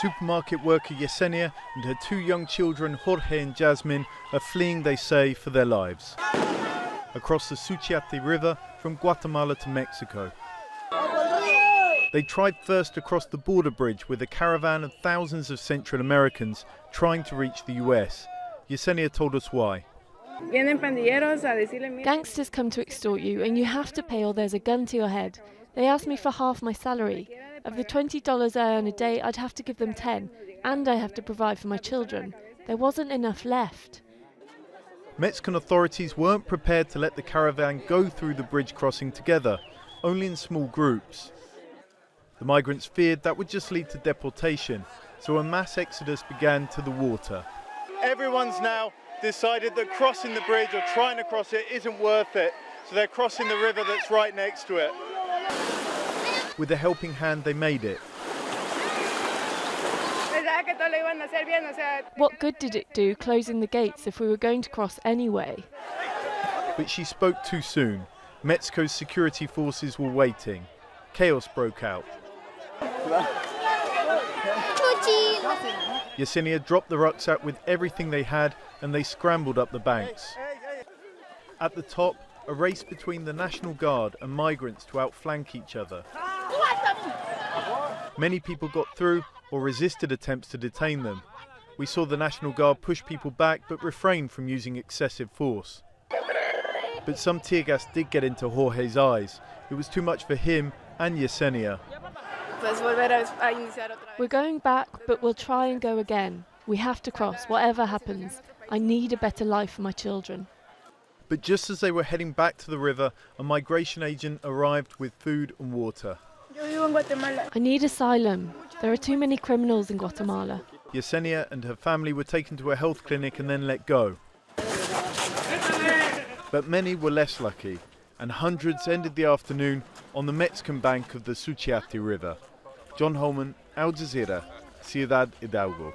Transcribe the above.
Supermarket worker Yesenia and her 2 young children, Jorge and Jasmine, are fleeing, they say, for their lives. Across the Suchiate River from Guatemala to Mexico. They tried first across the border bridge with a caravan of thousands of Central Americans trying to reach the US. Yesenia told us why. Gangsters come to extort you and you have to pay or there's a gun to your head. They asked me for half my salary. Of the $20 I earn a day, I'd have to give them 10, and I have to provide for my children. There wasn't enough left. Mexican authorities weren't prepared to let the caravan go through the bridge crossing together, only in small groups. The migrants feared that would just lead to deportation, so a mass exodus began to the water. Everyone's now decided that crossing the bridge or trying to cross it isn't worth it, so they're crossing the river that's right next to it. With a helping hand, they made it. What good did it do closing the gates if we were going to cross anyway? But she spoke too soon. Mexico's security forces were waiting. Chaos broke out. Yesenia dropped the rucksack with everything they had and they scrambled up the banks. At the top, a race between the National Guard and migrants to outflank each other. Many people got through or resisted attempts to detain them. We saw the National Guard push people back but refrained from using excessive force. But some tear gas did get into Jorge's eyes. It was too much for him and Yesenia. We're going back, but we'll try and go again. We have to cross, whatever happens. I need a better life for my children. But just as they were heading back to the river, a migration agent arrived with food and water. I need asylum. There are too many criminals in Guatemala. Yesenia and her family were taken to a health clinic and then let go. But many were less lucky, and hundreds ended the afternoon on the Mexican bank of the Suchiate River. John Holman, Jazeera, Ciudad Hidalgo.